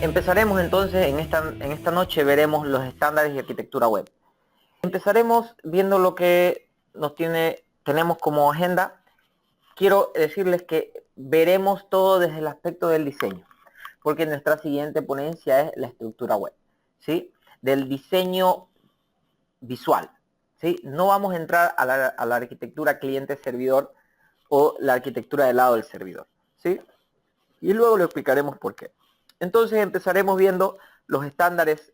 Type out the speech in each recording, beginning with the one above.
Empezaremos entonces, en esta noche veremos los estándares de arquitectura web. Empezaremos viendo lo que tenemos como agenda. Quiero decirles que veremos todo desde el aspecto del diseño, porque nuestra siguiente ponencia es la estructura web, ¿sí? Del diseño visual, ¿sí? No vamos a entrar a la arquitectura cliente-servidor o la arquitectura del lado del servidor, ¿sí? Y luego le explicaremos por qué. Entonces empezaremos viendo los estándares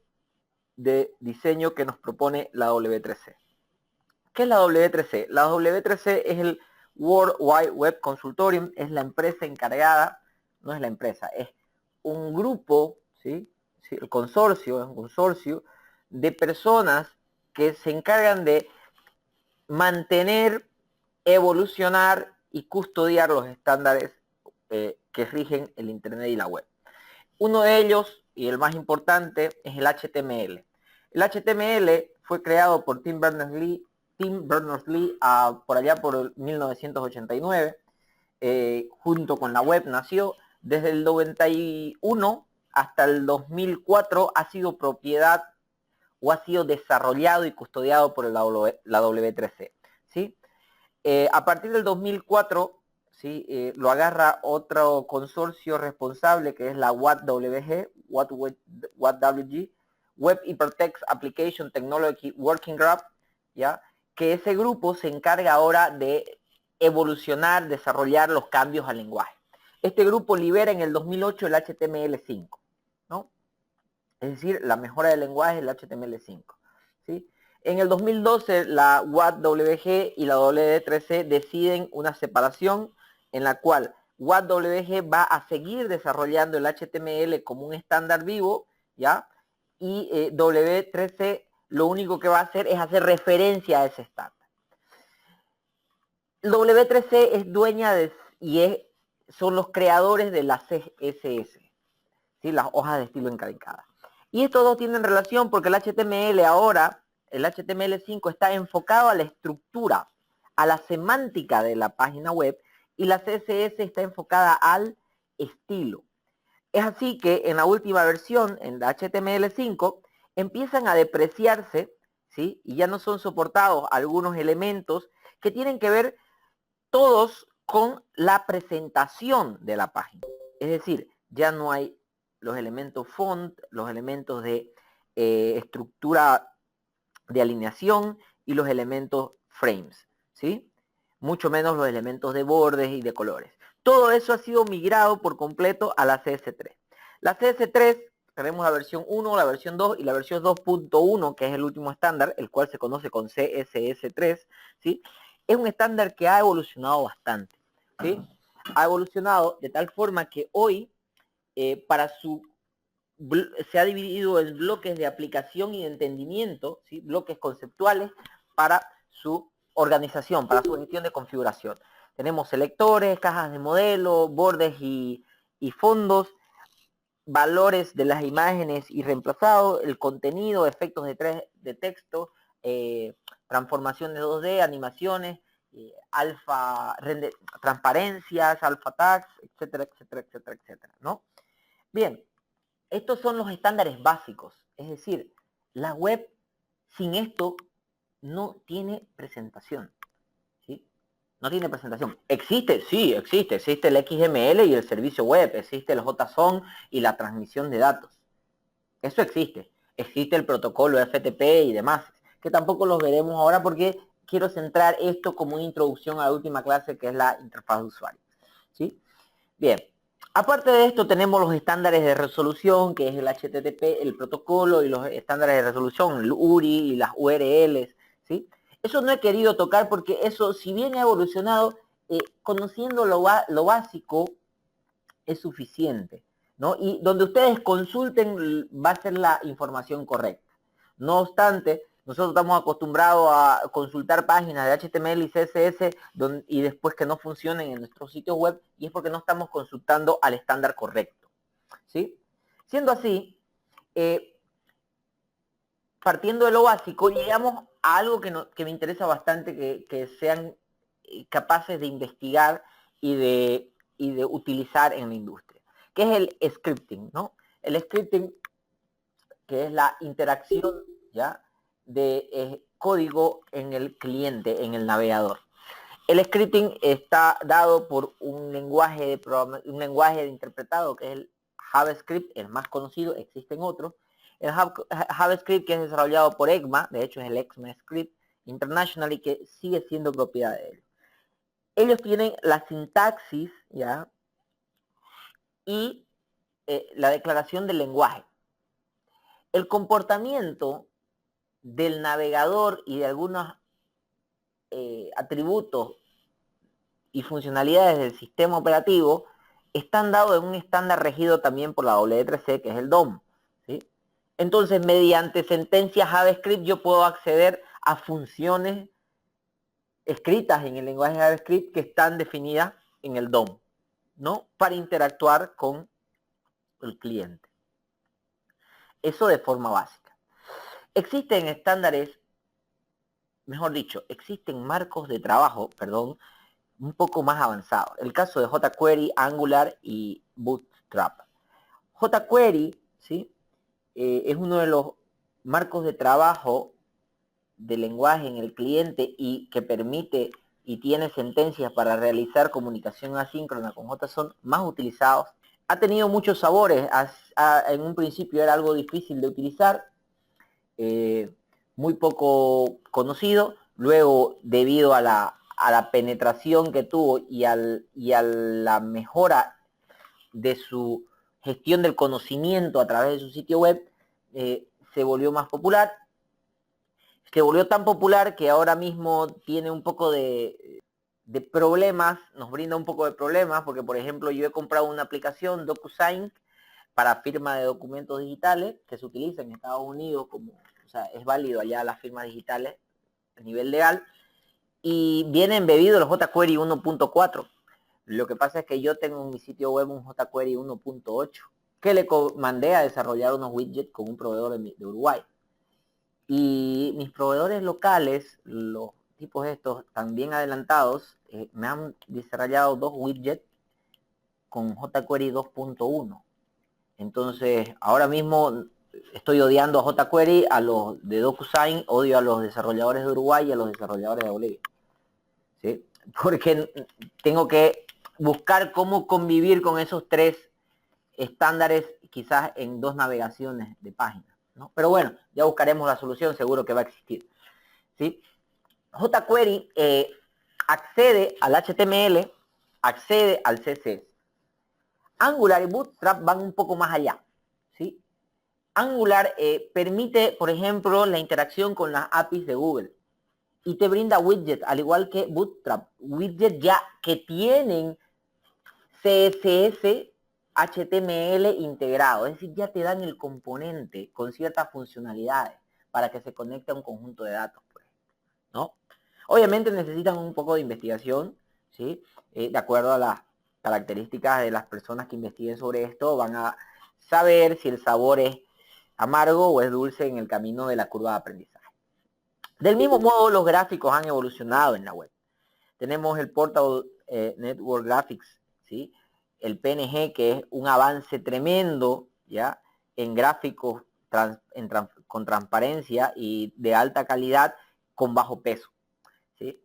de diseño que nos propone la W3C. ¿Qué es la W3C? La W3C es el World Wide Web Consultorium, es la empresa encargada, no es la empresa, es un grupo, ¿sí? El consorcio, es un consorcio de personas que se encargan de mantener, evolucionar y custodiar los estándares que rigen el Internet y la web. Uno de ellos, y el más importante, es el HTML. El HTML fue creado por Tim Berners-Lee por allá por 1989. Junto con la web nació. Desde el 91 hasta el 2004 ha sido propiedad o ha sido desarrollado y custodiado por la W3C. ¿Sí? A partir del 2004, ¿sí? Lo agarra otro consorcio responsable que es la WHWG, Web Hypertext Application Technology Working Group, ¿ya? Que ese grupo se encarga ahora de evolucionar, desarrollar los cambios al lenguaje. Este grupo libera en el 2008 el HTML5, ¿no? Es decir, la mejora del lenguaje es el HTML5, ¿sí? En el 2012 la WHWG y la W3C deciden una separación en la cual WHWG va a seguir desarrollando el HTML como un estándar vivo, ¿ya? Y W3C lo único que va a hacer es hacer referencia a ese estándar. W3C es dueña son los creadores de la CSS, ¿sí? Las hojas de estilo encalicadas. Y estos dos tienen relación porque el HTML ahora, el HTML5 está enfocado a la estructura, a la semántica de la página web, y la CSS está enfocada al estilo. Es así que en la última versión, en la HTML5, empiezan a depreciarse, ¿sí? Y ya no son soportados algunos elementos que tienen que ver todos con la presentación de la página. Es decir, ya no hay los elementos font, los elementos de estructura de alineación y los elementos frames, ¿sí? Mucho menos los elementos de bordes y de colores. Todo eso ha sido migrado por completo a la CS3. La CS3, tenemos la versión 1, la versión 2 y la versión 2.1, que es el último estándar, el cual se conoce con CSS3, ¿sí? Es un estándar que ha evolucionado bastante, ¿sí? Ha evolucionado de tal forma que hoy, se ha dividido en bloques de aplicación y de entendimiento, ¿sí? Bloques conceptuales para su organización, para su gestión de configuración. Tenemos selectores, cajas de modelo, bordes y fondos, valores de las imágenes y reemplazados, el contenido, efectos de texto, transformaciones 2D, animaciones, transparencias, alfa tags, etcétera, etcétera, etcétera, etcétera, ¿no? Bien, estos son los estándares básicos, es decir, la web sin esto no tiene presentación, ¿sí? No tiene presentación. ¿Existe? Sí, existe. Existe el XML y el servicio web, existe el JSON y la transmisión de datos. Eso existe. Existe el protocolo FTP y demás, que tampoco los veremos ahora porque quiero centrar esto como una introducción a la última clase, que es la interfaz de usuario, ¿sí? Bien. Aparte de esto tenemos los estándares de resolución, que es el HTTP, el protocolo y los estándares de resolución, el URI y las URLs, ¿sí? Eso no he querido tocar porque eso, si bien ha evolucionado, conociendo lo básico es suficiente, ¿no? Y donde ustedes consulten va a ser la información correcta. No obstante, nosotros estamos acostumbrados a consultar páginas de HTML y CSS y después que no funcionen en nuestros sitios web, y es porque no estamos consultando al estándar correcto, ¿sí? Siendo así, partiendo de lo básico, llegamos a algo que me interesa bastante que sean capaces de investigar y de utilizar en la industria, que es el scripting, ¿no? El scripting, que es la interacción, ¿ya?, de código en el cliente, en el navegador. El scripting está dado por un lenguaje de interpretado que es el JavaScript, el más conocido, existen otros. El JavaScript, que es desarrollado por ECMA, de hecho es el ECMAScript International, y que sigue siendo propiedad de ellos. Ellos tienen la sintaxis, ¿ya?, y la declaración del lenguaje. El comportamiento del navegador y de algunos atributos y funcionalidades del sistema operativo están dados en un estándar regido también por la W3C, que es el DOM, ¿sí? Entonces, mediante sentencias JavaScript yo puedo acceder a funciones escritas en el lenguaje JavaScript que están definidas en el DOM, ¿no?, para interactuar con el cliente. Eso de forma básica. Existen estándares, mejor dicho, existen marcos de trabajo, perdón, un poco más avanzados. El caso de jQuery, Angular y Bootstrap. jQuery, ¿sí?, es uno de los marcos de trabajo de lenguaje en el cliente y que permite y tiene sentencias para realizar comunicación asíncrona con JSON más utilizados. Ha tenido muchos sabores. En un principio era algo difícil de utilizar, muy poco conocido. Luego, debido a la penetración que tuvo y a la mejora de su gestión del conocimiento a través de su sitio web, se volvió más popular. Se volvió tan popular que ahora mismo tiene un poco de problemas, nos brinda un poco de problemas, porque por ejemplo yo he comprado una aplicación, DocuSign, para firma de documentos digitales, que se utiliza en Estados Unidos como, o sea, es válido allá las firmas digitales a nivel legal, y viene embebido el jQuery 1.4. Lo que pasa es que yo tengo en mi sitio web un jQuery 1.8, que le mandé a desarrollar unos widgets con un proveedor de Uruguay. Y mis proveedores locales, los tipos estos también adelantados, me han desarrollado 2 widgets con jQuery 2.1. Entonces, ahora mismo estoy odiando a jQuery, a los de DocuSign, odio a los desarrolladores de Uruguay y a los desarrolladores de Bolivia, ¿sí? Porque tengo que buscar cómo convivir con esos 3 estándares, quizás en 2 navegaciones de páginas, ¿no? Pero bueno, ya buscaremos la solución, seguro que va a existir, ¿sí? jQuery accede al HTML, accede al CSS. Angular y Bootstrap van un poco más allá, ¿sí? Angular permite, por ejemplo, la interacción con las APIs de Google y te brinda widgets, al igual que Bootstrap, widgets ya que tienen CSS, HTML integrado, es decir, ya te dan el componente con ciertas funcionalidades para que se conecte a un conjunto de datos, pues, ¿no? Obviamente necesitan un poco de investigación, ¿sí? De acuerdo a las características de las personas que investiguen sobre esto, van a saber si el sabor es amargo o es dulce en el camino de la curva de aprendizaje. Del mismo modo, los gráficos han evolucionado en la web. Tenemos el Portal Network Graphics, ¿sí?, el PNG, que es un avance tremendo, ¿ya?, en gráficos con transparencia y de alta calidad con bajo peso, ¿sí?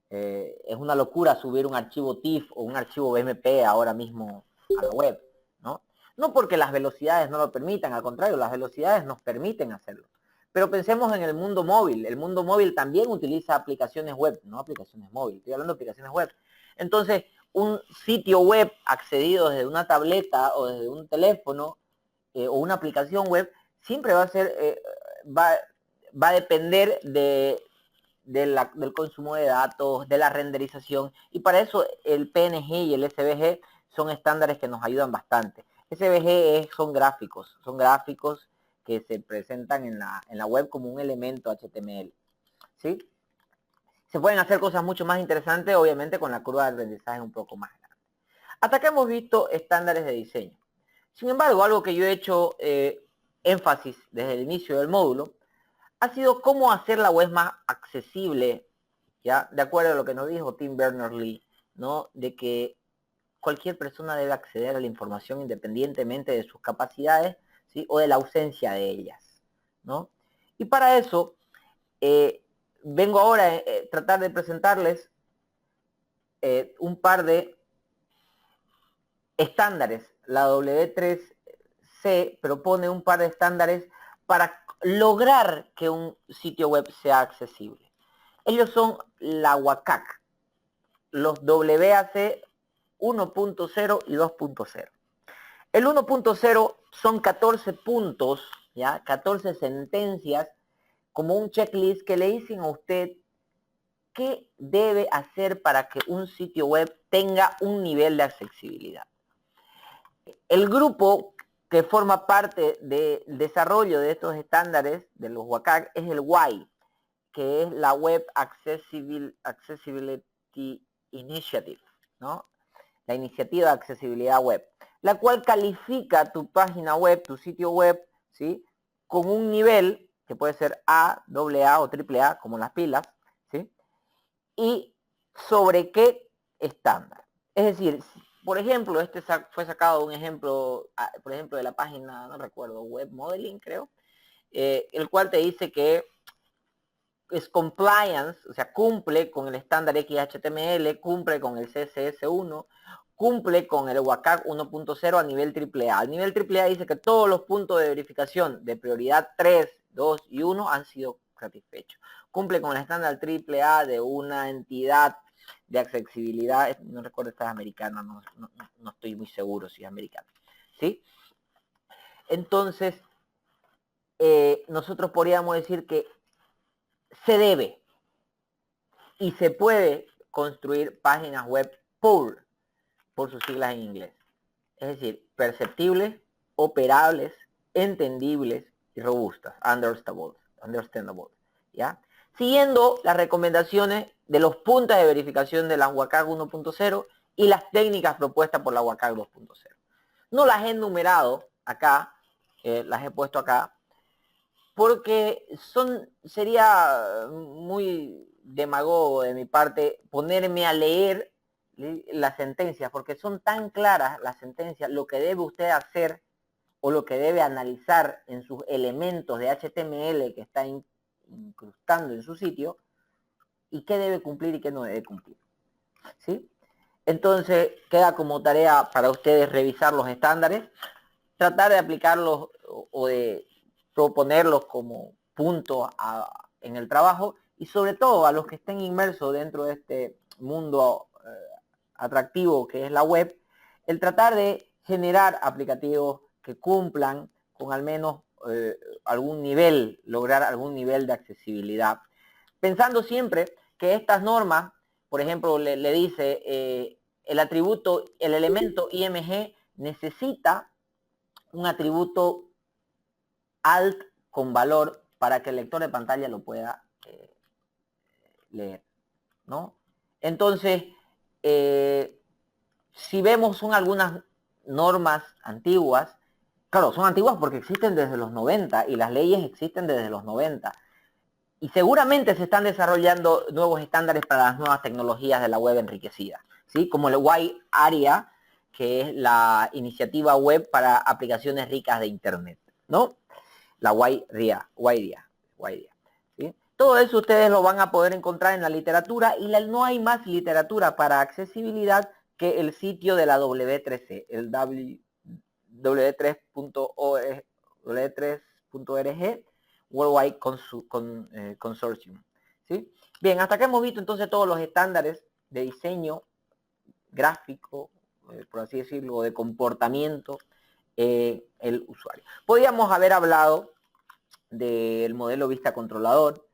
Es una locura subir un archivo TIFF o un archivo BMP ahora mismo a la web, ¿no? No porque las velocidades no lo permitan, al contrario, las velocidades nos permiten hacerlo. Pero pensemos en el mundo móvil. El mundo móvil también utiliza aplicaciones web, no aplicaciones móviles, estoy hablando de aplicaciones web. Entonces, un sitio web accedido desde una tableta o desde un teléfono o una aplicación web, siempre va a ser, va a depender del consumo de datos, de la renderización, y para eso el PNG y el SVG son estándares que nos ayudan bastante. SVG son gráficos que se presentan en la web como un elemento HTML, ¿sí? Se pueden hacer cosas mucho más interesantes, obviamente con la curva de aprendizaje un poco más grande. Hasta que hemos visto estándares de diseño. Sin embargo, algo que yo he hecho énfasis desde el inicio del módulo ha sido cómo hacer la web más accesible, ¿ya? De acuerdo a lo que nos dijo Tim Berners-Lee, ¿no?, de que cualquier persona debe acceder a la información independientemente de sus capacidades, ¿sí? O de la ausencia de ellas, ¿no? Y para eso, vengo ahora a tratar de presentarles un par de estándares. La W3C propone un par de estándares para lograr que un sitio web sea accesible. Ellos son la WCAG, los WAC 1.0 y 2.0. El 1.0 son 14 puntos, ¿ya? 14 sentencias, como un checklist que le dicen a usted qué debe hacer para que un sitio web tenga un nivel de accesibilidad. El grupo que forma parte del desarrollo de estos estándares, de los WCAG, es el WAI, que es la Web Accessibility Initiative, ¿no? La iniciativa de accesibilidad web, la cual califica tu página web, tu sitio web, ¿sí? Con un nivel que puede ser A, AA o AAA, como las pilas, ¿sí? Y sobre qué estándar. Es decir, por ejemplo, este fue sacado un ejemplo, por ejemplo, de la página, no recuerdo, Web Modeling, creo, el cual te dice que es compliance, o sea, cumple con el estándar XHTML, cumple con el CSS1, cumple con el WCAG 1.0 a nivel AAA. Al nivel AAA dice que todos los puntos de verificación de prioridad 3, 2 y 1 han sido satisfechos. Cumple con el estándar AAA de una entidad de accesibilidad, no recuerdo si es americana, no estoy muy seguro si es americana, ¿sí? Entonces, nosotros podríamos decir que se debe y se puede construir páginas web PUR, por sus siglas en inglés. Es decir, perceptibles, operables, entendibles y robustas, understandable, ¿ya? Siguiendo las recomendaciones de los puntos de verificación de la WCAG 1.0 y las técnicas propuestas por la WCAG 2.0. No las he enumerado acá, las he puesto acá, porque sería muy demagogo de mi parte ponerme a leer las sentencias, porque son tan claras las sentencias, lo que debe usted hacer o lo que debe analizar en sus elementos de HTML que está incrustando en su sitio, y qué debe cumplir y qué no debe cumplir, ¿sí? Entonces queda como tarea para ustedes revisar los estándares, tratar de aplicarlos o de proponerlos como punto en el trabajo, y sobre todo a los que estén inmersos dentro de este mundo atractivo que es la web, el tratar de generar aplicativos que cumplan con al menos algún nivel, lograr algún nivel de accesibilidad. Pensando siempre que estas normas, por ejemplo, le dice el atributo, el elemento IMG necesita un atributo alt con valor para que el lector de pantalla lo pueda leer, ¿no? Entonces, si vemos son algunas normas antiguas, claro, son antiguas porque existen desde los 90 y las leyes existen desde los 90. Y seguramente se están desarrollando nuevos estándares para las nuevas tecnologías de la web enriquecida, ¿sí? Como el WAI ARIA, que es la iniciativa web para aplicaciones ricas de Internet, ¿no? La WAI-RIA, ¿sí? Todo eso ustedes lo van a poder encontrar en la literatura, y no hay más literatura para accesibilidad que el sitio de la W3C, el w3.org, Worldwide Consortium, ¿sí? Bien, hasta acá hemos visto entonces todos los estándares de diseño gráfico, por así decirlo, de comportamiento el usuario. Podríamos haber hablado del modelo vista controlador,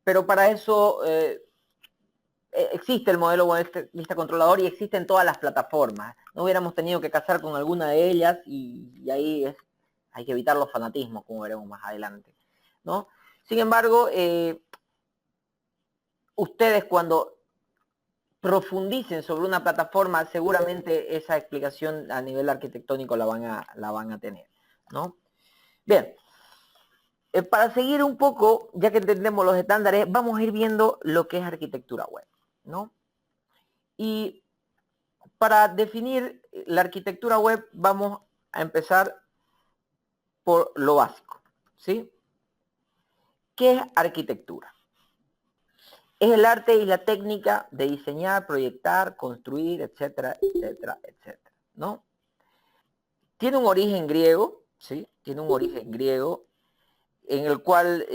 pero para eso existe el modelo vista controlador y existen todas las plataformas. No hubiéramos tenido que casar con alguna de ellas, y ahí hay que evitar los fanatismos, como veremos más adelante, ¿no? Sin embargo, ustedes cuando profundicen sobre una plataforma, seguramente esa explicación a nivel arquitectónico la van a tener, ¿no? Bien, para seguir un poco, ya que entendemos los estándares, vamos a ir viendo lo que es arquitectura web, ¿no? Y para definir la arquitectura web vamos a empezar por lo básico, ¿sí? ¿Qué es arquitectura? Es el arte y la técnica de diseñar, proyectar, construir, etcétera, etcétera, etcétera, ¿no? Tiene un origen griego, ¿sí? Tiene un origen griego en el cual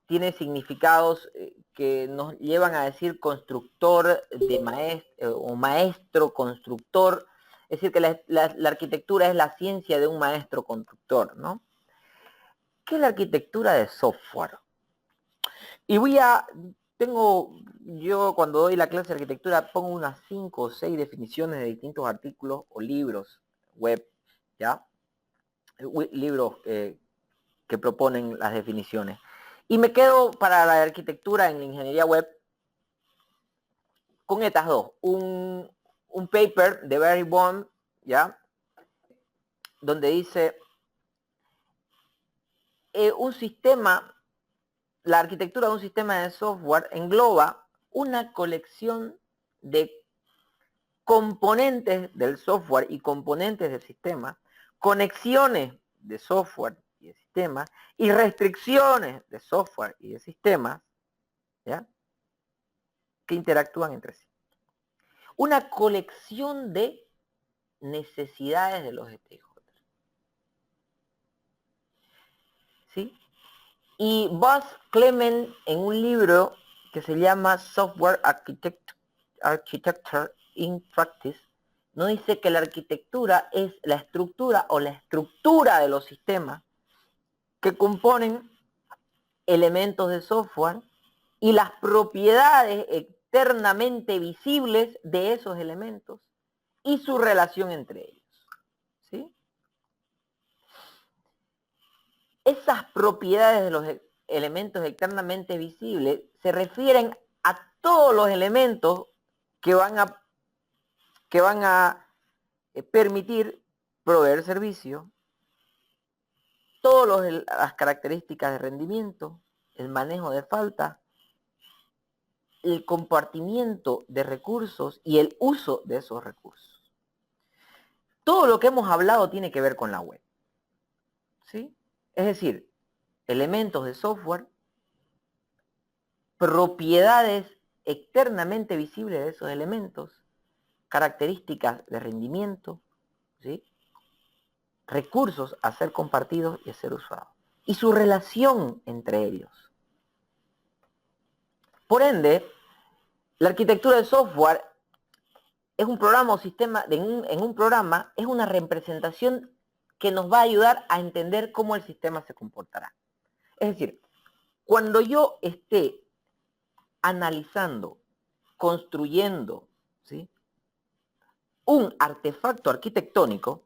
tiene significados que nos llevan a decir constructor de maestro o maestro constructor. Es decir, que la arquitectura es la ciencia de un maestro constructor, ¿no? ¿Qué es la arquitectura de software? Y yo cuando doy la clase de arquitectura pongo unas 5 o 6 definiciones de distintos artículos o libros web, ¿ya? Libros que proponen las definiciones. Y me quedo para la arquitectura en la ingeniería web con estas dos. Un paper de Barry Bond, ¿ya? Donde dice un sistema, la arquitectura de un sistema de software engloba una colección de componentes del software y componentes del sistema, conexiones de software y de sistema y restricciones de software y de sistemas, ¿ya? Que interactúan entre sí. Una colección de necesidades de los stakeholders. ¿Sí? Y Buzz Clement en un libro que se llama Software Architecture in Practice, no dice que la arquitectura es la estructura o la estructura de los sistemas que componen elementos de software y las propiedades externamente visibles de esos elementos y su relación entre ellos. ¿Sí? Esas propiedades de los elementos externamente visibles se refieren a todos los elementos que van a permitir proveer servicio, todas las características de rendimiento, el manejo de falta, el compartimiento de recursos y el uso de esos recursos. Todo lo que hemos hablado tiene que ver con la web. ¿Sí? Es decir, elementos de software, propiedades externamente visibles de esos elementos, características de rendimiento, ¿sí? Recursos a ser compartidos y a ser usados, y su relación entre ellos. Por ende, la arquitectura de software es un programa o sistema, en un programa es una representación que nos va a ayudar a entender cómo el sistema se comportará. Es decir, cuando yo esté analizando, construyendo, ¿sí?, un artefacto arquitectónico,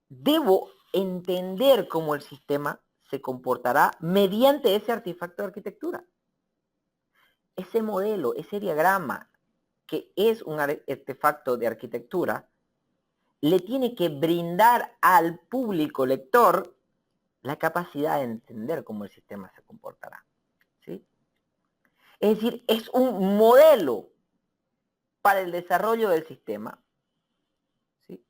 debo entender cómo el sistema se comportará mediante ese artefacto de arquitectura. Ese modelo, ese diagrama, que es un artefacto de arquitectura, le tiene que brindar al público lector la capacidad de entender cómo el sistema se comportará. ¿Sí? Es decir, es un modelo para el desarrollo del sistema, ¿sí?,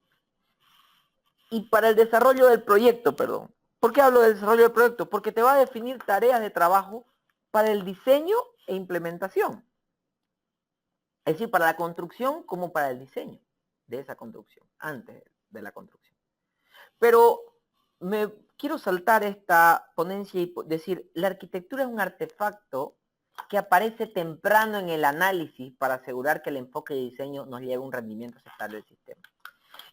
y para el desarrollo del proyecto, perdón. ¿Por qué hablo del desarrollo del proyecto? Porque te va a definir tareas de trabajo para el diseño e implementación. Es decir, para la construcción como para el diseño de esa construcción, antes de la construcción. Pero me quiero saltar esta ponencia y decir, la arquitectura es un artefacto que aparece temprano en el análisis para asegurar que el enfoque de diseño nos lleve a un rendimiento aceptable del sistema.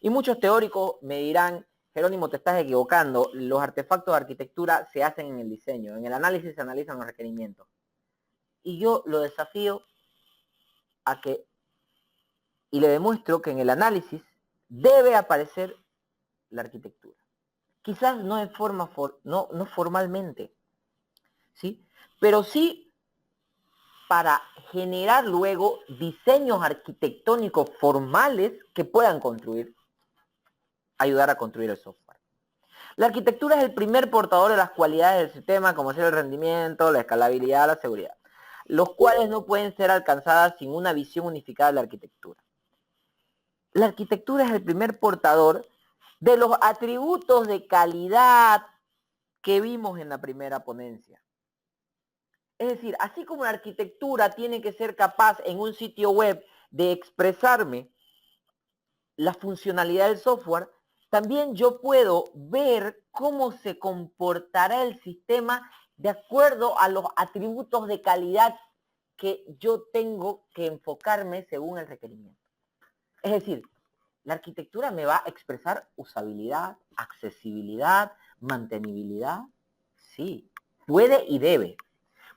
Y muchos teóricos me dirán, Jerónimo, te estás equivocando, los artefactos de arquitectura se hacen en el diseño, en el análisis se analizan los requerimientos. Y yo lo desafío a que, y le demuestro que en el análisis debe aparecer la arquitectura. Quizás no de forma, no formalmente, ¿sí?, pero sí para generar luego diseños arquitectónicos formales que puedan ayudar a construir el software. La arquitectura es el primer portador de las cualidades del sistema, como ser el rendimiento, la escalabilidad, la seguridad, los cuales no pueden ser alcanzadas sin una visión unificada de la arquitectura. La arquitectura es el primer portador de los atributos de calidad que vimos en la primera ponencia. Es decir, así como la arquitectura tiene que ser capaz en un sitio web de expresarme la funcionalidad del software, también yo puedo ver cómo se comportará el sistema de acuerdo a los atributos de calidad que yo tengo que enfocarme según el requerimiento. Es decir, la arquitectura me va a expresar usabilidad, accesibilidad, mantenibilidad. Sí, puede y debe.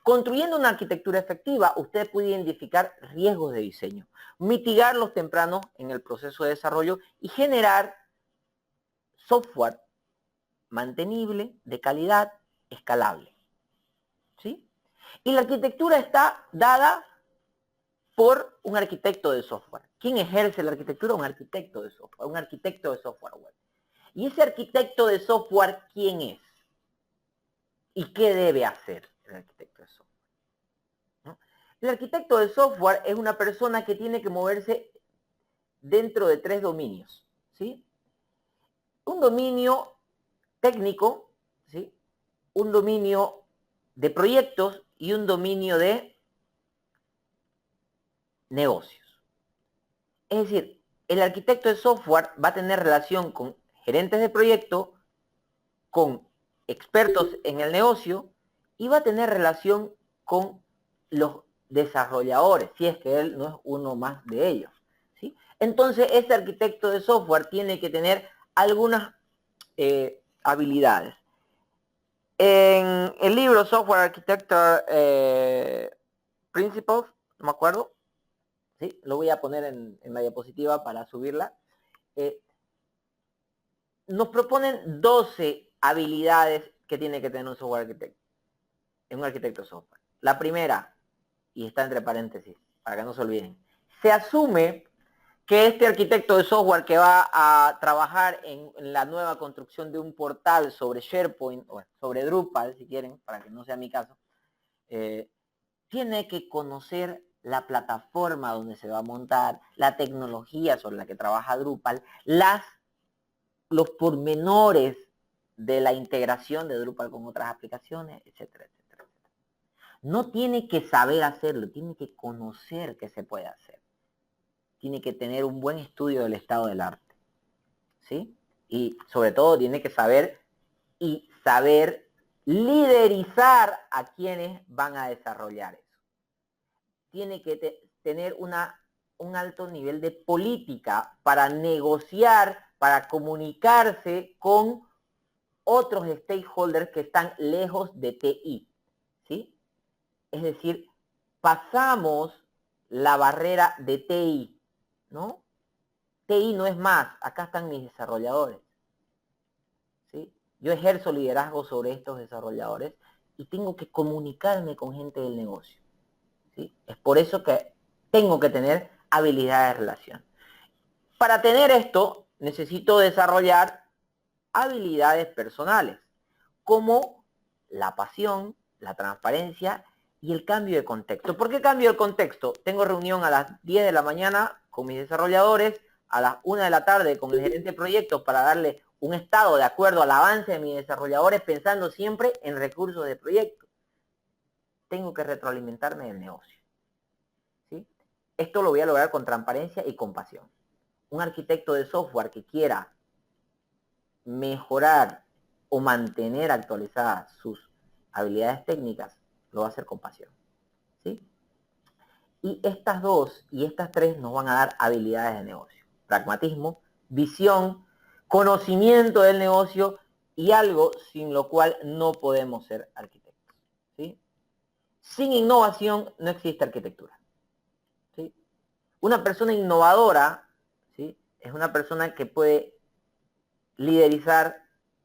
Construyendo una arquitectura efectiva, usted puede identificar riesgos de diseño, mitigarlos temprano en el proceso de desarrollo y generar software mantenible, de calidad, escalable. ¿Sí? Y la arquitectura está dada por un arquitecto de software. ¿Quién ejerce la arquitectura? Un arquitecto de software, un arquitecto de software web. ¿Y ese arquitecto de software quién es? ¿Y qué debe hacer el arquitecto de software? ¿No? El arquitecto de software es una persona que tiene que moverse dentro de 3 dominios. ¿Sí? Un dominio técnico, ¿sí? Un dominio de proyectos y un dominio de negocios. Es decir, el arquitecto de software va a tener relación con gerentes de proyecto, con expertos en el negocio y va a tener relación con los desarrolladores, si es que él no es uno más de ellos. ¿Sí? Entonces, este arquitecto de software tiene que tener algunas habilidades. En el libro Software Architecture Principles, no me acuerdo, ¿sí? Lo voy a poner en la diapositiva para subirla. Nos proponen 12 habilidades que tiene que tener un software arquitecto, un arquitecto de software. La primera, y está entre paréntesis, para que no se olviden, se asume que este arquitecto de software que va a trabajar en la nueva construcción de un portal sobre SharePoint, o sobre Drupal, si quieren, para que no sea mi caso, tiene que conocer la plataforma donde se va a montar, la tecnología sobre la que trabaja Drupal, los pormenores de la integración de Drupal con otras aplicaciones, etcétera, etcétera. No tiene que saber hacerlo, tiene que conocer que se puede hacer. Tiene que tener un buen estudio del estado del arte, ¿sí? Y sobre todo tiene que saber liderizar a quienes van a desarrollar eso. Tiene que tener un alto nivel de política para negociar, para comunicarse con otros stakeholders que están lejos de TI, ¿sí? Es decir, pasamos la barrera de TI, ¿no? TI no es más, acá están mis desarrolladores, ¿sí? Yo ejerzo liderazgo sobre estos desarrolladores y tengo que comunicarme con gente del negocio, ¿sí? Es por eso que tengo que tener habilidades de relación. Para tener esto, necesito desarrollar habilidades personales, como la pasión, la transparencia y el cambio de contexto. ¿Por qué cambio de contexto? Tengo reunión a las 10 de la mañana con mis desarrolladores, a las 1 de la tarde con el gerente de proyectos para darle un estado de acuerdo al avance de mis desarrolladores, pensando siempre en recursos de proyecto. Tengo que retroalimentarme del negocio, ¿sí? Esto lo voy a lograr con transparencia y compasión. Un arquitecto de software que quiera mejorar o mantener actualizadas sus habilidades técnicas, lo va a hacer con pasión, ¿sí? Y estas dos y estas tres nos van a dar habilidades de negocio. Pragmatismo, visión, conocimiento del negocio y algo sin lo cual no podemos ser arquitectos, ¿sí? Sin innovación no existe arquitectura, ¿sí? Una persona innovadora, ¿sí? Es una persona que puede liderizar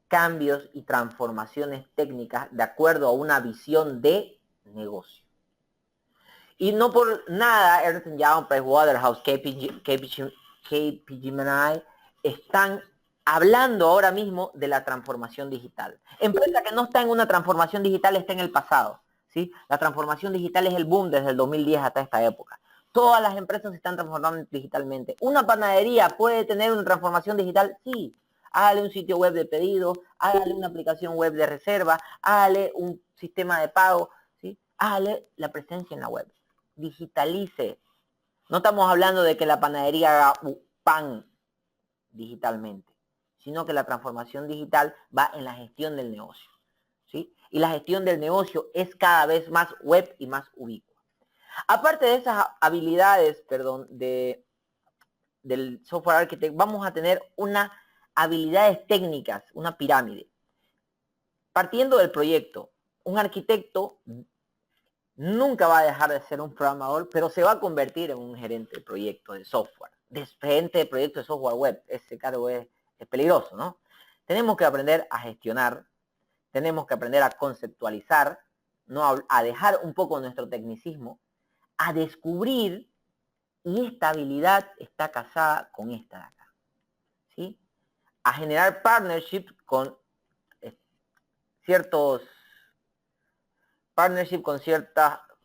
cambios y transformaciones técnicas de acuerdo a una visión de negocio. Y no por nada Ernst Young, Pricewaterhouse, KPMG están hablando ahora mismo de la transformación digital. Empresa que no está en una transformación digital está en el pasado, ¿sí? La transformación digital es el boom desde el 2010 hasta esta época. Todas las empresas se están transformando digitalmente. ¿Una panadería puede tener una transformación digital? Sí. Hágale un sitio web de pedido, hágale una aplicación web de reserva, hágale un sistema de pago, ¿sí? Hágale la presencia en la web. Digitalice. No estamos hablando de que la panadería haga pan digitalmente, sino que la transformación digital va en la gestión del negocio, ¿sí? Y la gestión del negocio es cada vez más web y más ubicua. Aparte de esas habilidades, del software architect, vamos a tener unas habilidades técnicas, una pirámide. Partiendo del proyecto, un arquitecto nunca va a dejar de ser un programador, pero se va a convertir en un gerente de proyecto de software, de gerente de proyecto de software web. Ese cargo es peligroso, ¿no? Tenemos que aprender a gestionar, tenemos que aprender a conceptualizar, ¿no? A dejar un poco nuestro tecnicismo, a descubrir, y esta habilidad está casada con esta de acá, ¿sí? A generar partnerships con ciertas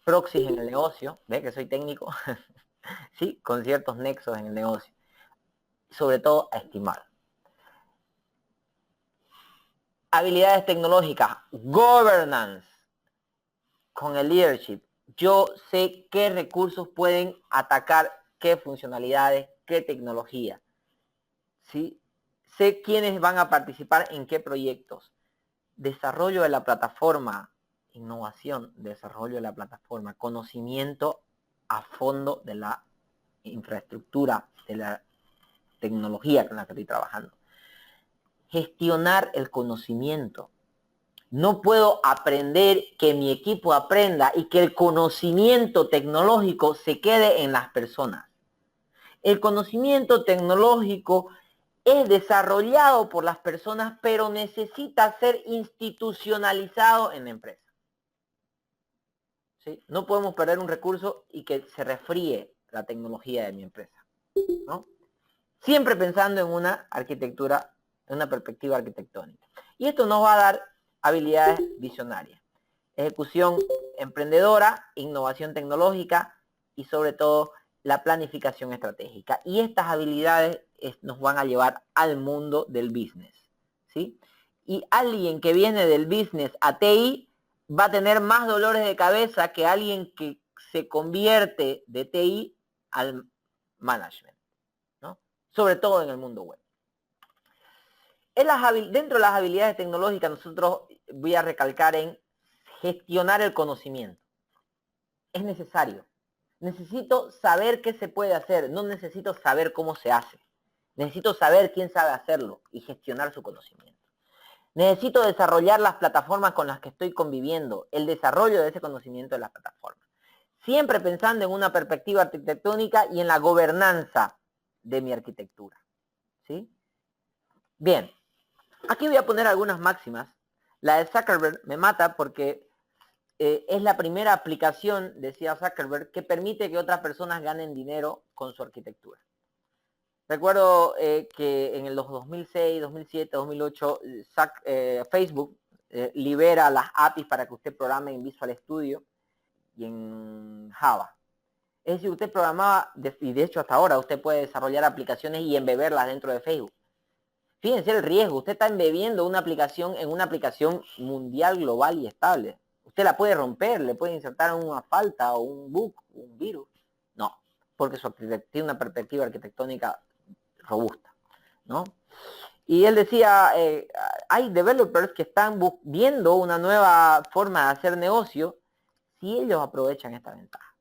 proxies en el negocio, ¿ve que soy técnico? ¿Sí? Con ciertos nexos en el negocio. Sobre todo a estimar. Habilidades tecnológicas, governance, con el leadership. Yo sé qué recursos pueden atacar qué funcionalidades, qué tecnología. ¿Sí? Sé quiénes van a participar en qué proyectos. Desarrollo de la plataforma, innovación, desarrollo de la plataforma, conocimiento a fondo de la infraestructura, de la tecnología con la que estoy trabajando. Gestionar el conocimiento. No puedo aprender que mi equipo aprenda y que el conocimiento tecnológico se quede en las personas. El conocimiento tecnológico es desarrollado por las personas, pero necesita ser institucionalizado en la empresa. ¿Sí? No podemos perder un recurso y que se resfríe la tecnología de mi empresa, ¿no? Siempre pensando en una arquitectura, en una perspectiva arquitectónica. Y esto nos va a dar habilidades visionarias, ejecución emprendedora, innovación tecnológica y sobre todo la planificación estratégica. Y estas habilidades nos van a llevar al mundo del business, ¿sí? Y alguien que viene del business a TI va a tener más dolores de cabeza que alguien que se convierte de TI al management, ¿no? Sobre todo en el mundo web. Dentro de las habilidades tecnológicas, nosotros voy a recalcar en gestionar el conocimiento. Es necesario. Necesito saber qué se puede hacer, no necesito saber cómo se hace. Necesito saber quién sabe hacerlo y gestionar su conocimiento. Necesito desarrollar las plataformas con las que estoy conviviendo, el desarrollo de ese conocimiento de las plataformas. Siempre pensando en una perspectiva arquitectónica y en la gobernanza de mi arquitectura, ¿sí? Bien, aquí voy a poner algunas máximas. La de Zuckerberg me mata porque es la primera aplicación, decía Zuckerberg, que permite que otras personas ganen dinero con su arquitectura. Recuerdo que en los 2006, 2007, 2008, Facebook libera las APIs para que usted programe en Visual Studio y en Java. Es decir, usted programaba, y de hecho hasta ahora usted puede desarrollar aplicaciones y embeberlas dentro de Facebook. Fíjense el riesgo, usted está embebiendo una aplicación en una aplicación mundial, global y estable. Usted la puede romper, le puede insertar una falta o un bug, un virus. No, porque tiene una perspectiva arquitectónica robusta, ¿no? Y él decía, hay developers que están viendo una nueva forma de hacer negocio si ellos aprovechan esta ventaja.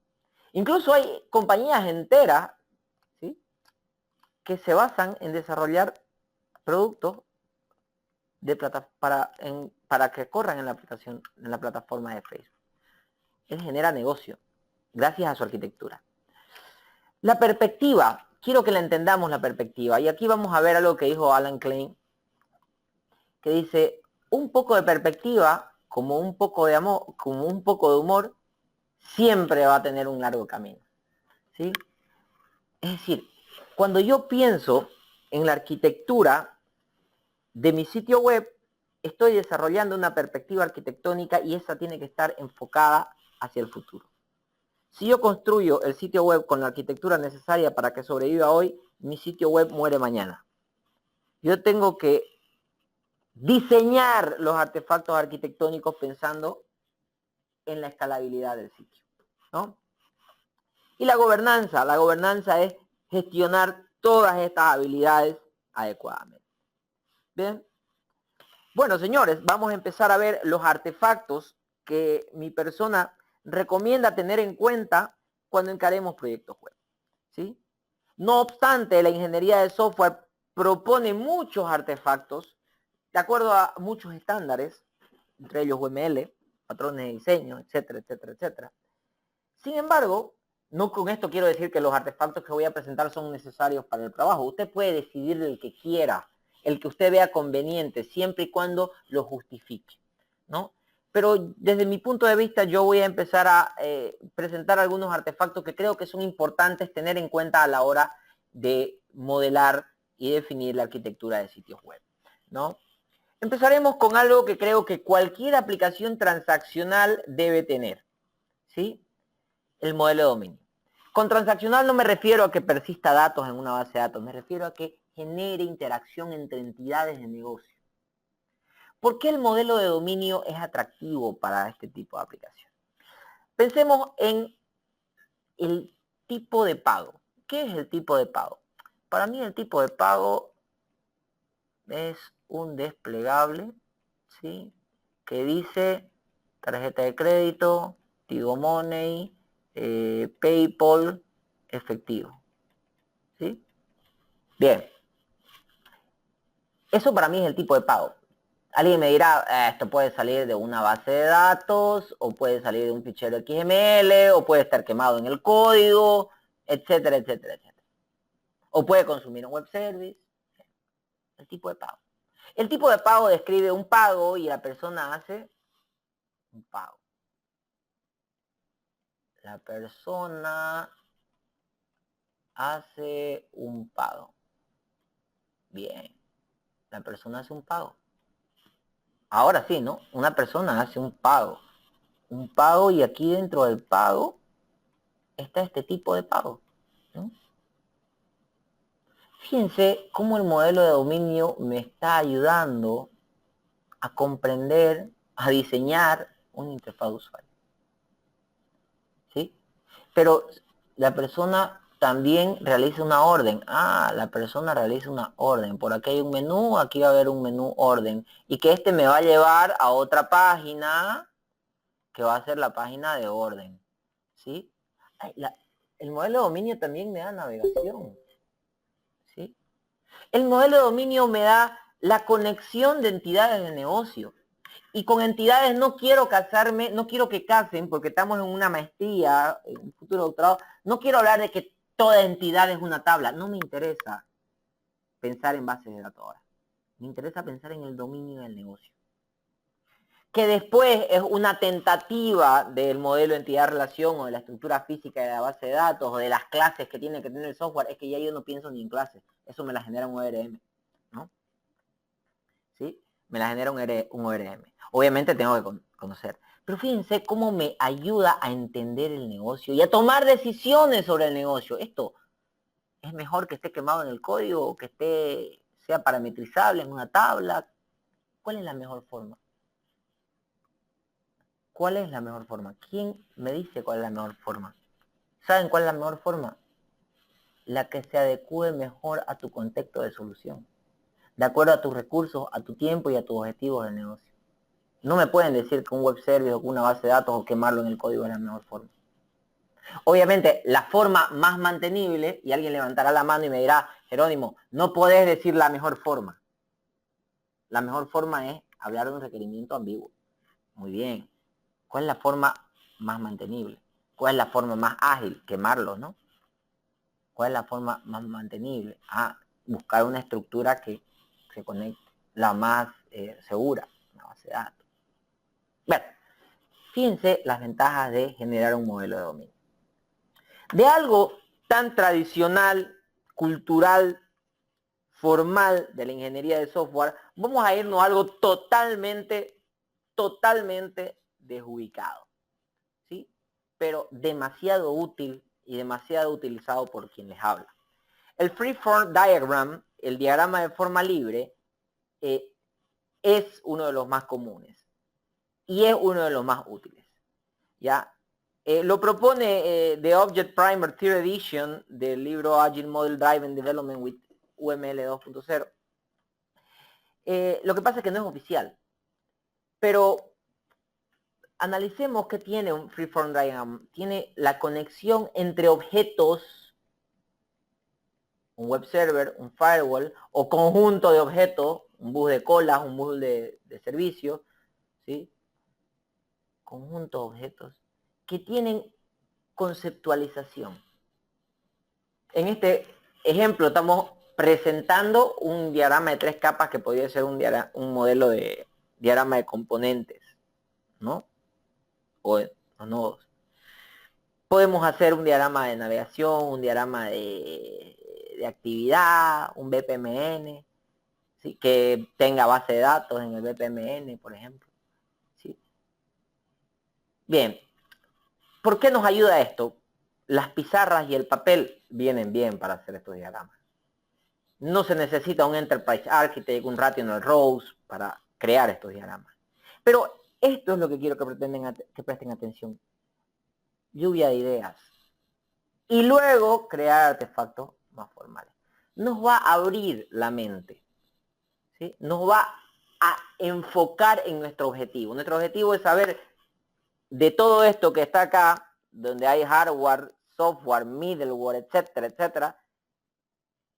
Incluso hay compañías enteras, ¿sí?, que se basan en desarrollar productos para que corran en la aplicación, en la plataforma de Facebook. Él genera negocio gracias a su arquitectura. La perspectiva, quiero que la entendamos la perspectiva. Y aquí vamos a ver algo que dijo Alan Klein, que dice, un poco de perspectiva, como un poco de amor, como un poco de humor, siempre va a tener un largo camino, ¿sí? Es decir, cuando yo pienso en la arquitectura de mi sitio web, estoy desarrollando una perspectiva arquitectónica y esa tiene que estar enfocada hacia el futuro. Si yo construyo el sitio web con la arquitectura necesaria para que sobreviva hoy, mi sitio web muere mañana. yo tengo que diseñar los artefactos arquitectónicos pensando en la escalabilidad del sitio, ¿no? Y la gobernanza es gestionar todas estas habilidades adecuadamente. Bien. Bueno, señores, vamos a empezar a ver los artefactos que mi persona recomienda tener en cuenta cuando encaremos proyectos web, ¿sí? No obstante, la ingeniería de software propone muchos artefactos de acuerdo a muchos estándares, entre ellos UML, patrones de diseño, etcétera, etcétera, etcétera. Sin embargo, no con esto quiero decir que los artefactos que voy a presentar son necesarios para el trabajo. Usted puede decidir el que quiera, el que usted vea conveniente, siempre y cuando lo justifique, ¿no? Pero desde mi punto de vista yo voy a empezar a presentar algunos artefactos que creo que son importantes tener en cuenta a la hora de modelar y definir la arquitectura de sitios web, ¿no? Empezaremos con algo que creo que cualquier aplicación transaccional debe tener, ¿sí? El modelo de dominio. Con transaccional no me refiero a que persista datos en una base de datos, me refiero a que genere interacción entre entidades de negocio. ¿Por qué el modelo de dominio es atractivo para este tipo de aplicación? Pensemos en el tipo de pago. ¿Qué es el tipo de pago? Para mí el tipo de pago es un desplegable, ¿sí? Que dice tarjeta de crédito, Tigo Money, PayPal, efectivo, ¿sí? Bien, eso para mí es el tipo de pago. Alguien me dirá, esto puede salir de una base de datos, o puede salir de un fichero XML, o puede estar quemado en el código, etcétera, etcétera, etcétera. O puede consumir un web service. El tipo de pago. El tipo de pago describe un pago y la persona hace un pago. La persona hace un pago. Bien. La persona hace un pago. Ahora sí, ¿no? Una persona hace un pago. Un pago y aquí dentro del pago está este tipo de pago, ¿no? Fíjense cómo el modelo de dominio me está ayudando a comprender, a diseñar una interfaz de usuario, ¿sí? Pero la persona también realiza una orden. La persona realiza una orden. Por aquí hay un menú, aquí va a haber un menú orden. Y que este me va a llevar a otra página, que va a ser la página de orden, ¿sí? El modelo de dominio también me da navegación, ¿sí? El modelo de dominio me da la conexión de entidades de negocio. Y con entidades no quiero casarme, no quiero que casen, porque estamos en una maestría, en un futuro doctorado, no quiero hablar de que toda entidad es una tabla. No me interesa pensar en bases de datos ahora. Me interesa pensar en el dominio del negocio. Que después es una tentativa del modelo entidad-relación o de la estructura física de la base de datos o de las clases que tiene que tener el software, es que ya yo no pienso ni en clases. Eso me la genera un ORM, ¿no? ¿Sí? Me la genera un ORM. Obviamente tengo que conocer. Pero fíjense cómo me ayuda a entender el negocio y a tomar decisiones sobre el negocio. Esto es mejor que esté quemado en el código o que sea parametrizable en una tabla. ¿Cuál es la mejor forma? ¿Cuál es la mejor forma? ¿Quién me dice cuál es la mejor forma? ¿Saben cuál es la mejor forma? La que se adecue mejor a tu contexto de solución, de acuerdo a tus recursos, a tu tiempo y a tus objetivos del negocio. No me pueden decir que un web service o que una base de datos o quemarlo en el código es la mejor forma. Obviamente, la forma más mantenible, y alguien levantará la mano y me dirá, Jerónimo, no podés decir la mejor forma. La mejor forma es hablar de un requerimiento ambiguo. Muy bien. ¿Cuál es la forma más mantenible? ¿Cuál es la forma más ágil? Quemarlo, ¿no? ¿Cuál es la forma más mantenible? Buscar una estructura que se conecte, la más segura, una base de datos. Bueno, fíjense las ventajas de generar un modelo de dominio. De algo tan tradicional, cultural, formal de la ingeniería de software, vamos a irnos a algo totalmente desubicado, ¿sí? Pero demasiado útil y demasiado utilizado por quien les habla. El Freeform Diagram el diagrama de forma libre es uno de los más comunes y es uno de los más útiles. ¿Ya? Lo propone The Object Primer Third Edition del libro Agile Model Driven Development with UML 2.0. Lo que pasa es que no es oficial. Pero analicemos qué tiene un Freeform Diagram. Tiene la conexión entre objetos, un web server, un firewall, o conjunto de objetos, un bus de colas, un bus de servicios, ¿sí? Conjunto de objetos que tienen conceptualización. En este ejemplo estamos presentando un diagrama de 3 capas que podría ser un modelo de diagrama de componentes, ¿no? O nodos. Podemos hacer un diagrama de navegación, un diagrama de actividad, un BPMN, ¿sí? Que tenga base de datos en el BPMN, por ejemplo. ¿Sí? Bien, ¿por qué nos ayuda esto? Las pizarras y el papel vienen bien para hacer estos diagramas. No se necesita un Enterprise Architect, un Rational Rows para crear estos diagramas. Pero esto es lo que quiero que presten atención. Lluvia de ideas. Y luego crear artefactos más formales. Nos va a abrir la mente. ¿Sí? Nos va a enfocar en nuestro objetivo. Nuestro objetivo es saber de todo esto que está acá, donde hay hardware, software, middleware, etcétera, etcétera.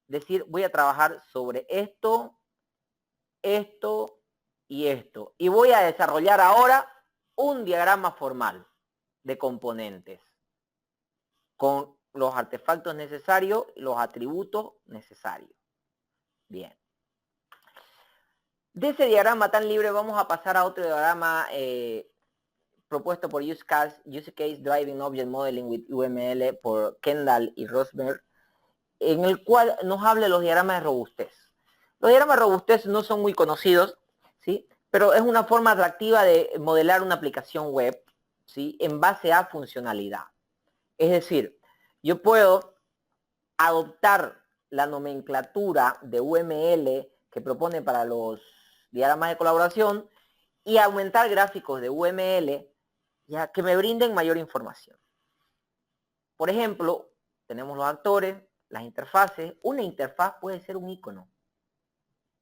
Decir, voy a trabajar sobre esto, esto y esto. Y voy a desarrollar ahora un diagrama formal de componentes con los artefactos necesarios y los atributos necesarios. Bien. De ese diagrama tan libre vamos a pasar a otro diagrama propuesto por Use Case Driving Object Modeling with UML por Kendall y Rosberg, en el cual nos habla de los diagramas de robustez. Los diagramas de robustez no son muy conocidos, ¿sí? Pero es una forma atractiva de modelar una aplicación web, ¿sí? En base a funcionalidad. Es decir, yo puedo adoptar la nomenclatura de UML que propone para los diagramas de colaboración y aumentar gráficos de UML ya que me brinden mayor información. Por ejemplo, tenemos los actores, las interfaces. Una interfaz puede ser un icono.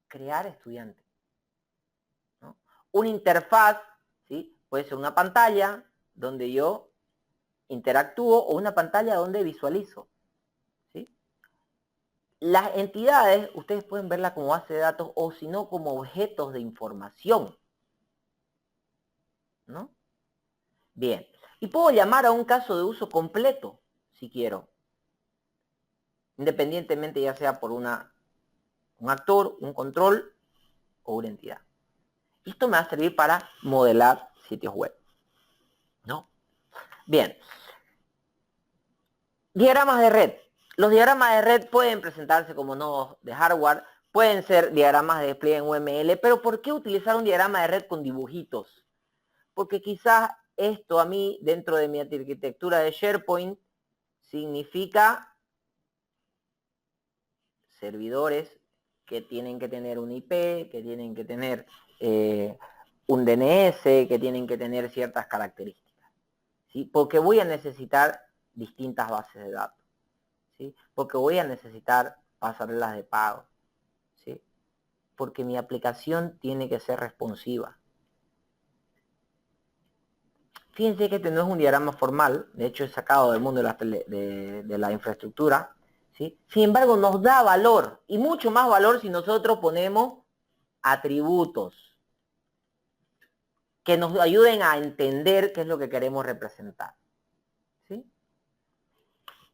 Crear estudiante. ¿No? Una interfaz, ¿sí? Puede ser una pantalla donde yo interactúo o una pantalla donde visualizo. ¿Sí? Las entidades, ustedes pueden verlas como base de datos o si no como objetos de información. ¿No? Bien. Y puedo llamar a un caso de uso completo, si quiero. Independientemente ya sea por un actor, un control o una entidad. Esto me va a servir para modelar sitios web. ¿No? Bien. Diagramas de red. Los diagramas de red pueden presentarse como nodos de hardware, pueden ser diagramas de despliegue en UML, pero ¿por qué utilizar un diagrama de red con dibujitos? Porque quizás esto a mí, dentro de mi arquitectura de SharePoint, significa servidores que tienen que tener un IP, que tienen que tener un DNS, que tienen que tener ciertas características. ¿Sí? Porque voy a necesitar distintas bases de datos. ¿Sí? Porque voy a necesitar pasarelas de pago. ¿Sí? Porque mi aplicación tiene que ser responsiva. Fíjense que este no es un diagrama formal, de hecho es sacado del mundo de la infraestructura, ¿sí? Sin embargo nos da valor, y mucho más valor si nosotros ponemos atributos que nos ayuden a entender qué es lo que queremos representar. ¿Sí?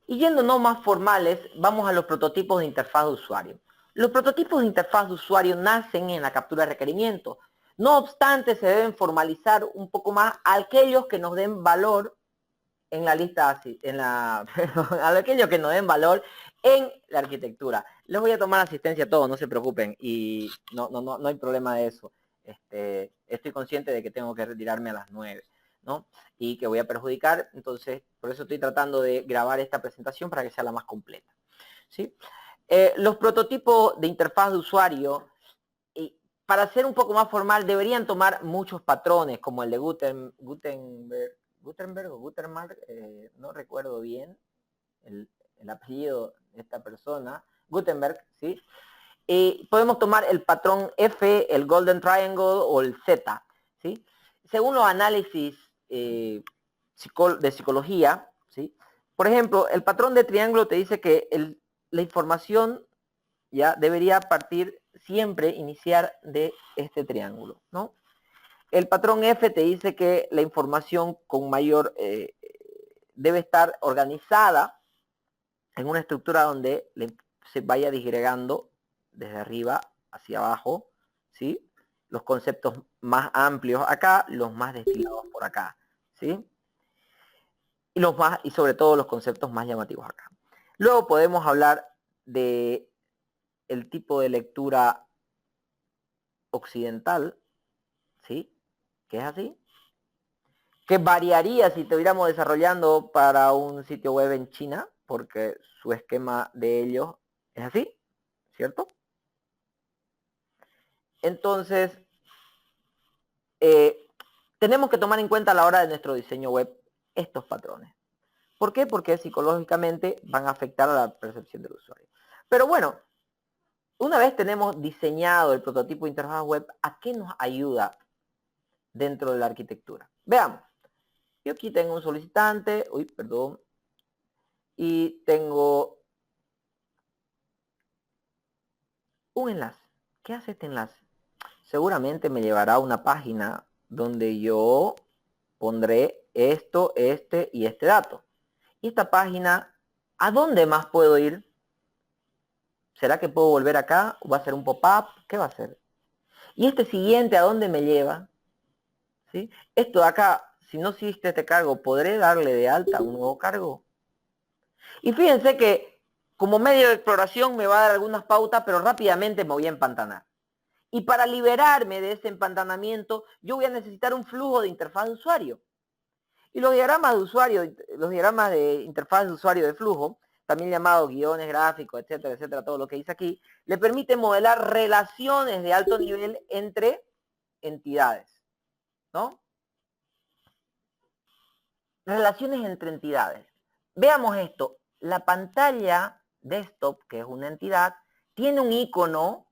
Y yéndonos más formales, vamos a los prototipos de interfaz de usuario. Los prototipos de interfaz de usuario nacen en la captura de requerimientos. No obstante, se deben formalizar un poco más a aquellos que nos den valor en la lista, a aquellos que nos den valor en la arquitectura. Les voy a tomar asistencia a todos, no se preocupen, y no hay problema de eso. Estoy consciente de que tengo que retirarme a las 9, ¿no? Y que voy a perjudicar, entonces, por eso estoy tratando de grabar esta presentación para que sea la más completa, ¿sí? Los prototipos de interfaz de usuario, para ser un poco más formal, deberían tomar muchos patrones, como el de Gutenberg o Gutenberg, no recuerdo bien el apellido de esta persona, Gutenberg, ¿sí? Podemos tomar el patrón F, el Golden Triangle o el Z, ¿sí? Según los análisis de psicología, ¿sí? Por ejemplo, el patrón de triángulo te dice que la información ya debería partir siempre, iniciar de este triángulo, ¿no? El patrón F te dice que la información con mayor debe estar organizada en una estructura donde se vaya disgregando desde arriba hacia abajo, ¿sí? Los conceptos más amplios acá, los más destilados por acá, ¿sí? Y sobre todo los conceptos más llamativos acá. Luego podemos hablar de el tipo de lectura occidental, ¿sí? Que es así. Que variaría si estuviéramos desarrollando para un sitio web en China, porque su esquema de ellos es así, ¿cierto? Entonces, tenemos que tomar en cuenta a la hora de nuestro diseño web estos patrones. ¿Por qué? Porque psicológicamente van a afectar a la percepción del usuario. Pero bueno, una vez tenemos diseñado el prototipo de interfaz web, ¿a qué nos ayuda dentro de la arquitectura? Veamos. Yo aquí tengo un solicitante, y tengo un enlace. ¿Qué hace este enlace? Seguramente me llevará a una página donde yo pondré esto, este y este dato. Y esta página, ¿a dónde más puedo ir? ¿Será que puedo volver acá? ¿Va a ser un pop-up? ¿Qué va a hacer? Y este siguiente, ¿a dónde me lleva? ¿Sí? Esto de acá, si no existe este cargo, ¿podré darle de alta un nuevo cargo? Y fíjense que como medio de exploración me va a dar algunas pautas, pero rápidamente me voy a empantanar. Y para liberarme de ese empantanamiento, yo voy a necesitar un flujo de interfaz de usuario. Y los diagramas de usuario, los diagramas de interfaz de usuario de flujo, también llamados guiones gráficos, etcétera, etcétera, todo lo que dice aquí, le permite modelar relaciones de alto nivel entre entidades, ¿no? Relaciones entre entidades. Veamos esto. La pantalla desktop, que es una entidad, tiene un icono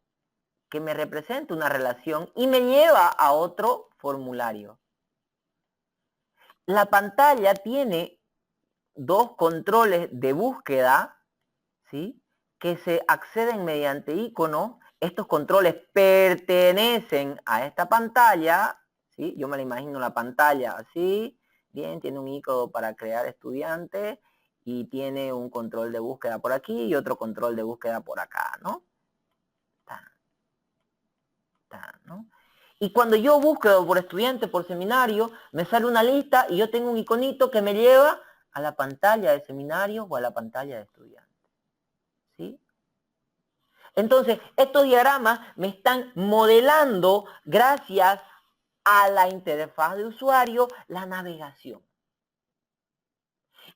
que me representa una relación y me lleva a otro formulario. La pantalla tiene dos controles de búsqueda, ¿sí? Que se acceden mediante icono. Estos controles pertenecen a esta pantalla, ¿sí? Yo me la imagino la pantalla así, bien, tiene un icono para crear estudiantes y tiene un control de búsqueda por aquí y otro control de búsqueda por acá, ¿no? ¿No? Y cuando yo busco por estudiante, por seminario, me sale una lista y yo tengo un iconito que me lleva a la pantalla de seminario o a la pantalla de estudiante. ¿Sí? Entonces, estos diagramas me están modelando, gracias a la interfaz de usuario, la navegación.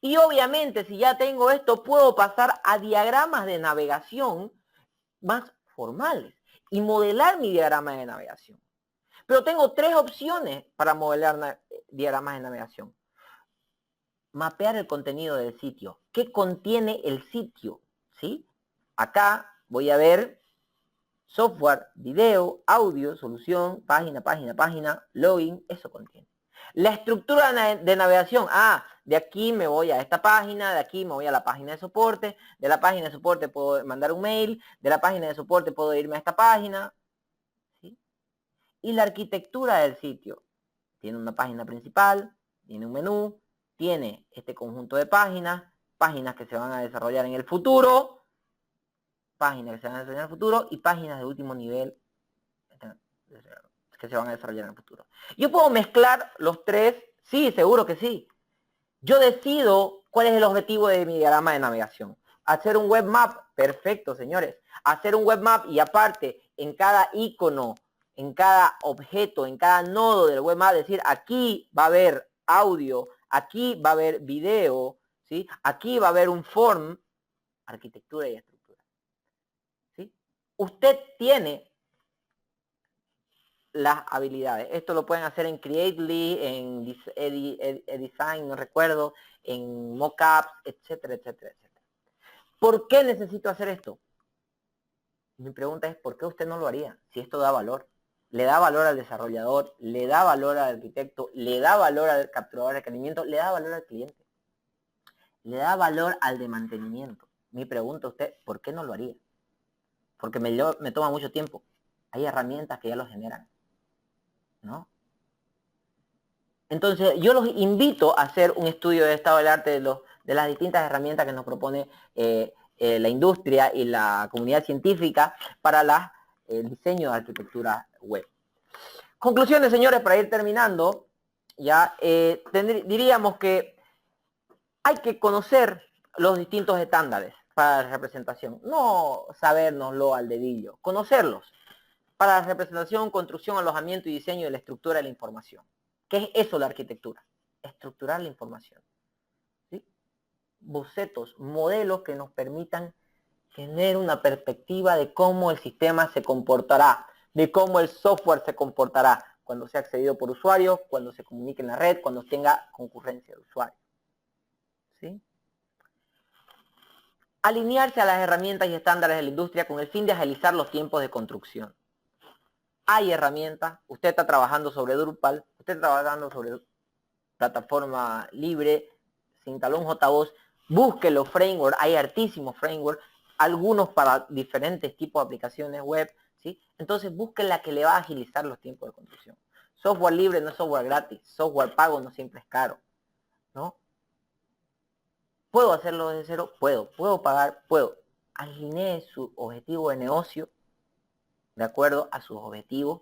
Y obviamente, si ya tengo esto, puedo pasar a diagramas de navegación más formales y modelar mi diagrama de navegación. Pero tengo tres opciones para modelar diagramas de navegación. Mapear el contenido del sitio. ¿Qué contiene el sitio? ¿Sí? Acá voy a ver software, video, audio, solución, página, login, eso contiene. La estructura de navegación, de aquí me voy a esta página, de aquí me voy a la página de soporte, de la página de soporte puedo mandar un mail, de la página de soporte puedo irme a esta página. ¿Sí? Y la arquitectura del sitio. Tiene una página principal, tiene un menú, tiene este conjunto de páginas, páginas que se van a desarrollar en el futuro, páginas que se van a desarrollar en el futuro y páginas de último nivel que se van a desarrollar en el futuro. Yo puedo mezclar los tres, sí, seguro que sí. Yo decido cuál es el objetivo de mi diagrama de navegación. Hacer un web map, perfecto, señores. Hacer un web map y aparte, en cada icono, en cada objeto, en cada nodo del web map, decir, aquí va a haber audio, aquí va a haber video, ¿sí? Aquí va a haber un form, arquitectura y estructura. usted tiene las habilidades. Esto lo pueden hacer en Creately, en Design, no recuerdo, en Mockups, etcétera, etcétera, etcétera. ¿Por qué necesito hacer esto? Mi pregunta es, ¿por qué usted no lo haría? Si esto da valor. Le da valor al desarrollador, le da valor al arquitecto, le da valor al capturador de requerimientos, le da valor al cliente. Le da valor al de mantenimiento. Mi pregunta a usted, ¿por qué no lo haría? Porque me toma mucho tiempo. Hay herramientas que ya lo generan, ¿no? Entonces, yo los invito a hacer un estudio de estado del arte de las distintas herramientas que nos propone la industria y la comunidad científica para el diseño de arquitectura web. Conclusiones, señores, para ir terminando, ya diríamos que hay que conocer los distintos estándares para la representación, no sabérnoslo al dedillo, conocerlos para la representación, construcción, alojamiento y diseño de la estructura de la información. ¿Qué es eso la arquitectura? Estructurar la información. ¿Sí? Bocetos, modelos que nos permitan tener una perspectiva de cómo el sistema se comportará, de cómo el software se comportará cuando sea accedido por usuarios, cuando se comunique en la red, cuando tenga concurrencia de usuarios. ¿Sí? Alinearse a las herramientas y estándares de la industria con el fin de agilizar los tiempos de construcción. Hay herramientas, usted está trabajando sobre Drupal, usted está trabajando sobre plataforma libre, se instaló un JBoss, busque los frameworks, hay hartísimos frameworks, algunos para diferentes tipos de aplicaciones web, ¿sí? Entonces busque la que le va a agilizar los tiempos de construcción. Software libre no es software gratis, software pago no siempre es caro, ¿no? ¿Puedo hacerlo desde cero? Puedo pagar, puedo. Alinee su objetivo de negocio de acuerdo a sus objetivos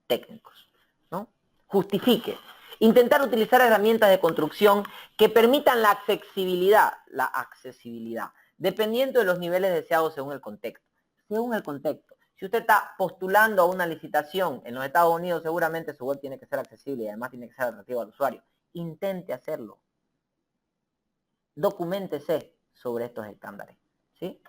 técnicos, ¿no? Justifique. Intentar utilizar herramientas de construcción que permitan la accesibilidad, dependiendo de los niveles deseados según el contexto. Según el contexto. Si usted está postulando a una licitación en los Estados Unidos, seguramente su web tiene que ser accesible y además tiene que ser atractivo al usuario. Intente hacerlo. Documéntese sobre estos estándares, ¿sí?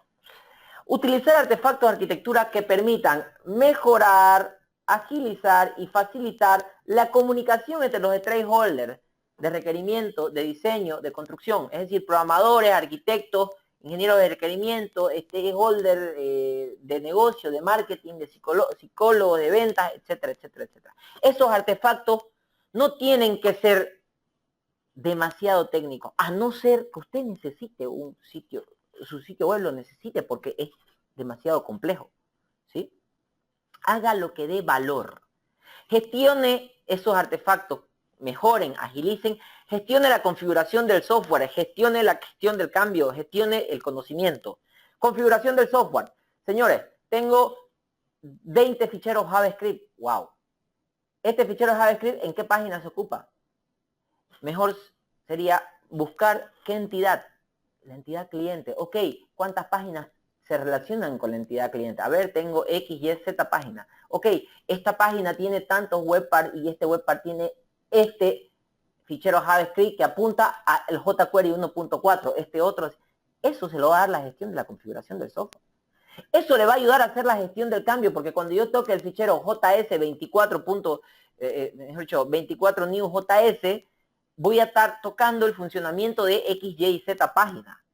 Utilizar artefactos de arquitectura que permitan mejorar, agilizar y facilitar la comunicación entre los stakeholders de requerimiento, de diseño, de construcción, es decir, programadores, arquitectos, ingenieros de requerimiento, stakeholders de negocio, de marketing, de psicólogos, de ventas, etcétera, etcétera, etcétera. Esos artefactos no tienen que ser demasiado técnicos, a no ser que usted necesite un sitio, su sitio web lo necesite porque es demasiado complejo, ¿sí? Haga lo que dé valor. Gestione esos artefactos, mejoren, agilicen, gestione la configuración del software, gestione la gestión del cambio, gestione el conocimiento. Configuración del software. Señores, tengo 20 ficheros JavaScript. Wow. Este fichero JavaScript, ¿en qué página se ocupa? Mejor sería buscar qué entidad, la entidad cliente. Ok, ¿cuántas páginas se relacionan con la entidad cliente? A ver, tengo X, Y, Z página. Ok, esta página tiene tantos webpart y este webpart tiene este fichero JavaScript que apunta al jQuery 1.4, este otro. Eso se lo va a dar la gestión de la configuración del software. Eso le va a ayudar a hacer la gestión del cambio, porque cuando yo toque el fichero JS24, mejor dicho, 24 new JS, voy a estar tocando el funcionamiento de X, Y y Z página.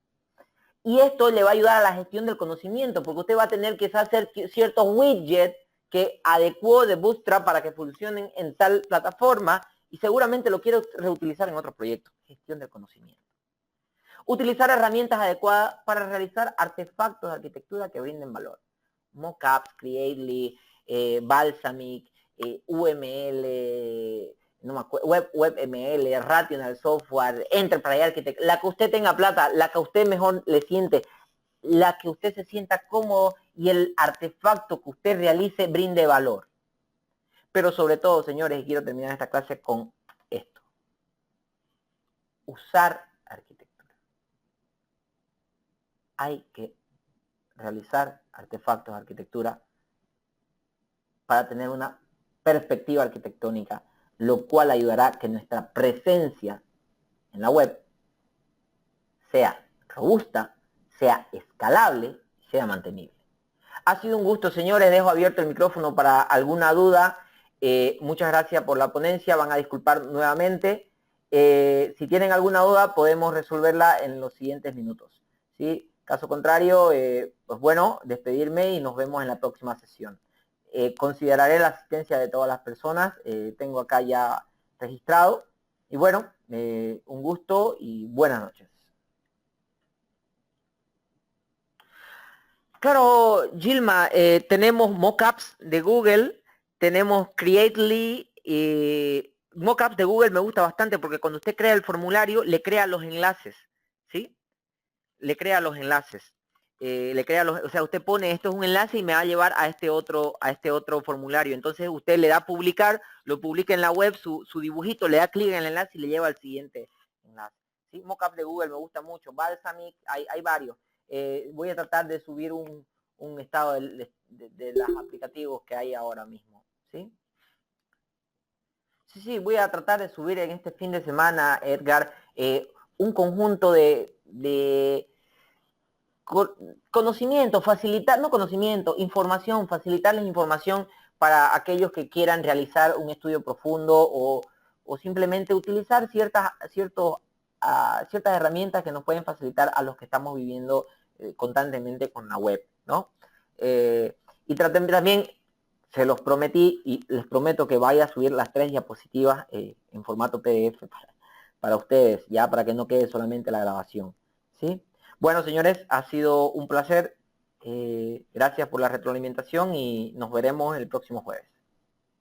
Y esto le va a ayudar a la gestión del conocimiento, porque usted va a tener que hacer ciertos widgets que adecuó de Bootstrap para que funcionen en tal plataforma y seguramente lo quiero reutilizar en otro proyecto. Gestión del conocimiento. Utilizar herramientas adecuadas para realizar artefactos de arquitectura que brinden valor. Mockups, Creately, Balsamiq, UML, no me acuerdo, WebML, Rational Software, Enterprise Architect, la que usted tenga plata, la que a usted mejor le siente, la que usted se sienta cómodo y el artefacto que usted realice brinde valor. Pero sobre todo, señores, y quiero terminar esta clase con esto. Usar arquitectura. Hay que realizar artefactos de arquitectura para tener una perspectiva arquitectónica, lo cual ayudará a que nuestra presencia en la web sea robusta, sea escalable, sea mantenible. Ha sido un gusto, señores. Dejo abierto el micrófono para alguna duda. Muchas gracias por la ponencia. Van a disculpar nuevamente. Si tienen alguna duda, podemos resolverla en los siguientes minutos, ¿sí? Caso contrario, pues bueno, despedirme y nos vemos en la próxima sesión. Consideraré la asistencia de todas las personas. Tengo acá ya registrado. Y bueno, un gusto y buenas noches. Claro, Gilma, tenemos mockups de Google, tenemos Creately, mockups de Google me gusta bastante porque cuando usted crea el formulario, le crea los enlaces, ¿sí? Le crea los enlaces. O sea, usted pone esto es un enlace y me va a llevar a este otro formulario. Entonces usted le da a publicar, lo publica en la web, su dibujito, le da clic en el enlace y le lleva al siguiente enlace. ¿Sí? Mockup de Google me gusta mucho, Balsamiq, hay varios. Voy a tratar de subir un estado de los aplicativos que hay ahora mismo. ¿Sí? Sí, voy a tratar de subir en este fin de semana, Edgar, un conjunto de conocimiento, facilitar, no conocimiento, información, facilitarles información para aquellos que quieran realizar un estudio profundo o simplemente utilizar ciertas herramientas que nos pueden facilitar a los que estamos viviendo constantemente con la web, ¿no? Y traten también, se los prometí y les prometo que vaya a subir las 3 diapositivas en formato PDF para ustedes, ya para que no quede solamente la grabación, ¿sí? Bueno, señores, ha sido un placer. Gracias por la retroalimentación y nos veremos el próximo jueves.